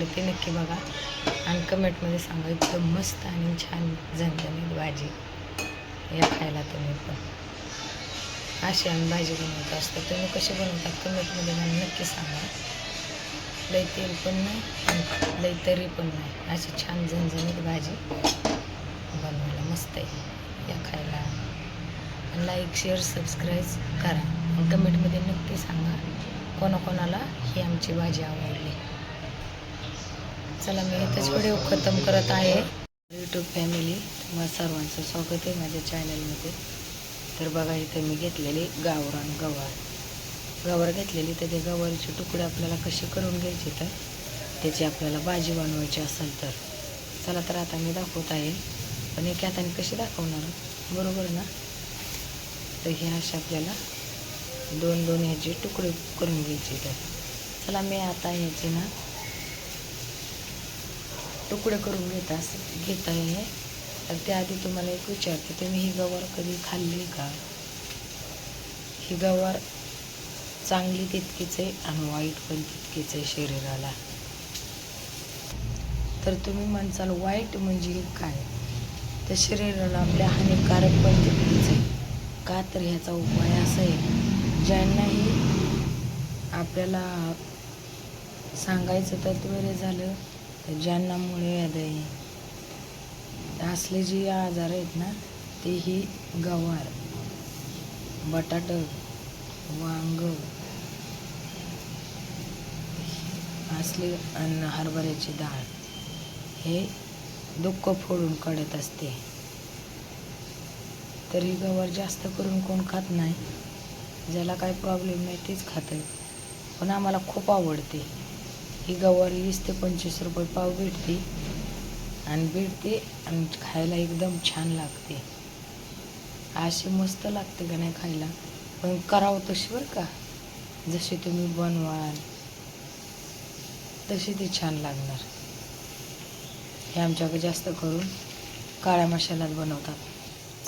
आवडली ती नक्की बघा आणि कमेंटमध्ये सांगा. एकदम मस्त आणि छान झणझणीत भाजी या खायला तुम्ही पण. अशी आम्ही भाजी बनवत असतो. तुम्ही कशी बनवता कमेंटमध्ये मला नक्की सांगा. लई तेल पण नाही आणि लई तरी पण नाही, अशी छान झणझणीत भाजी बनवायला मस्त आहे या खायला. लाईक शेअर सबस्क्राईब करा आणि कमेंटमध्ये नक्की सांगा कोणाकोणाला ही आमची भाजी आवडली. चला मी इथंच व्हिडिओ खतम करत आहे. यूट्यूब फॅमिली तुम्हा सर्वांचं स्वागत आहे माझ्या चॅनलमध्ये. तर बघा इथं मी घेतलेली गावरान गवार घेतलेली. तर ते गवारीचे तुकडे आपल्याला कसे करून घ्यायचे तर त्याची आपल्याला भाजी बनवायची असेल तर चला. तर आता मी दाखवत आहे, पण एका हाताने कशी दाखवणार बरोबर ना. तर हे असे आपल्याला दोन दोन ह्याचे तुकडे करून घ्यायचे. तर चला मी आता ह्याचे ना तुकडे करून घेत आहे. तर त्याआधी तुम्हाला एक विचारते, तुम्ही ही गवार कधी खाल्ली का? ही गवार चांगली तितकीच आहे आणि वाईट पण तितकीच आहे शरीराला. तर तुम्ही म्हणसाल वाईट म्हणजे काय, तर शरीराला आपल्या हानिकारक पण तितकीच आहे. का तर ह्याचा उपाय असा आहे, ज्यांनाही आपल्याला सांगायचं तत्त्वरे झालं तर ज्यांना मुळे हृदय असले जे आजार आहेत ना, ते ही गवार, बटाटा, वांग असले आणि हरभऱ्याची डाळ हे दुःख फोडून काढत असते. तर ही गवार जास्त करून कोण खात नाही, ज्याला काय प्रॉब्लेम नाही तेच खातं. पण आम्हाला खूप आवडते ही गवार. 20 ते 25 रुपये पाव भेटते आणि खायला एकदम छान लागते. अशी मस्त लागते का नाही खायला, पण करावं तशी बरं का. जसे तुम्ही बनवाल तशी ती छान लागणार. हे आमच्याकडे जास्त करून काळ्या मसाल्यात बनवतात.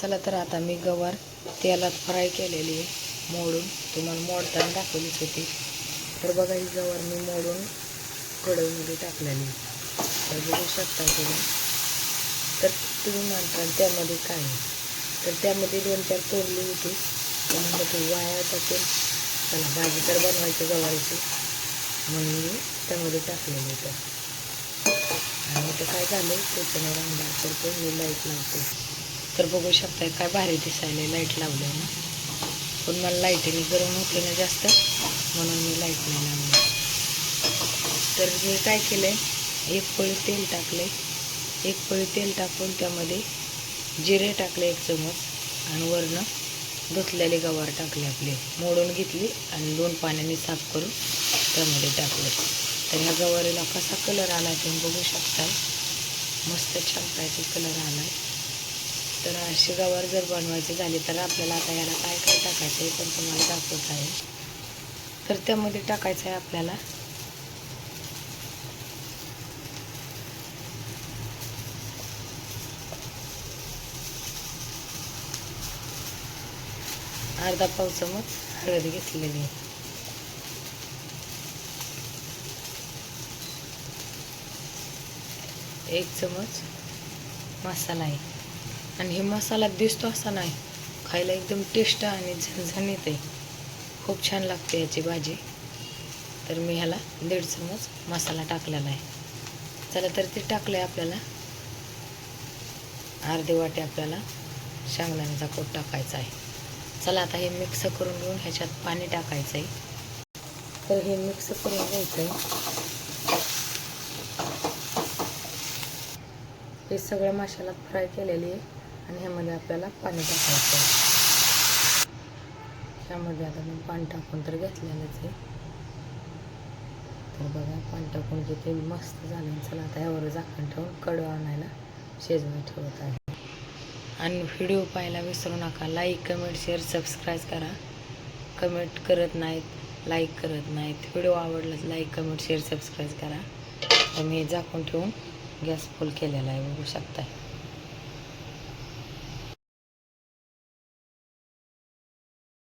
चला तर आता मी गवार तेलात फ्राय केलेली आहे, मोडून तुम्हाला मोडताना दाखवलीच होती. तर बघा ही गवार मी मोडून कढईमध्ये टाकलेली. तर बघू शकता तुम्ही. तर तुम्ही म्हणताल त्यामध्ये काय, तर त्यामध्ये 2-4 तोडली होती. तर म्हणलं तू वाया टाकेल, चला भाजी तर बनवायची गवारीची म्हणून मी त्यामध्ये टाकलेली. तर आणि इथं काय झालं त्याच्यावर अंधार करतो, मी लाईट लावते. तर बघू शकताय काय भारी दिसायला लाईट लावलं ना. पण मला लाईटीने गरम होते ना जास्त, म्हणून मी लाईट नाही लावली. तर मी काय केलं आहे, 1 पळी तेल टाकले. 1 पळी तेल टाकून त्यामध्ये जिरे टाकले 1 चमच आणि वरनं धुतलेले गवार टाकले, आपले मोडून घेतली आणि 2 पाण्याने साफ करून त्यामध्ये टाकले. तर ह्या गवारीला कसा कलर आला तुम्ही बघू शकता, मस्त छान पाहिजे कलर आला आहे. तर अशी गवार जर बनवायची झाली तर आपल्याला आता याला काय काय टाकायचं आहे पण तुम्हाला दाखवत आहे. तर त्यामध्ये टाकायचं आहे आपल्याला अर्धा पाव चमच हळद घेतलेली आहे. एक चमच मसाला आहे. आणि हे मसाला दिसतो असा नाही, खायला एकदम टेस्ट आणि झणझणीत आहे. खूप छान लागते याची भाजी. तर मी ह्याला 1.5 चमच मसाला टाकलेला आहे. चला तर ते टाकलं आहे आपल्याला. अर्धी वाटी आपल्याला शेंगदाण्याचा कूट टाकायचा आहे. चला आता हे मिक्स करून घेऊन ह्याच्यात पाणी टाकायचं आहे. तर हे मिक्स करून घ्यायचं आहे. हे सगळं मसाल्यात फ्राय केलेली आहे आणि ह्यामध्ये आपल्याला पाणी टाकायचं आहे. ह्यामध्ये आता मी पाणी टाकून तर घेतलेलंच आहे. तर बघा पाणी टाकून किती मस्त झालं. चला आता यावर झाकण ठेवून कढई आणायला शिजवायला ठेवत आहे. आणि व्हिडिओ पाहायला विसरू नका. लाईक कमेंट शेअर सबस्क्राईब करा. कमेंट करत नाहीत, लाईक करत नाहीत. व्हिडिओ आवडलाच लाईक कमेंट शेअर सबस्क्राईब करा. तर मी झाकून ठेवून गॅस फुल केलेला आहे बघू शकता.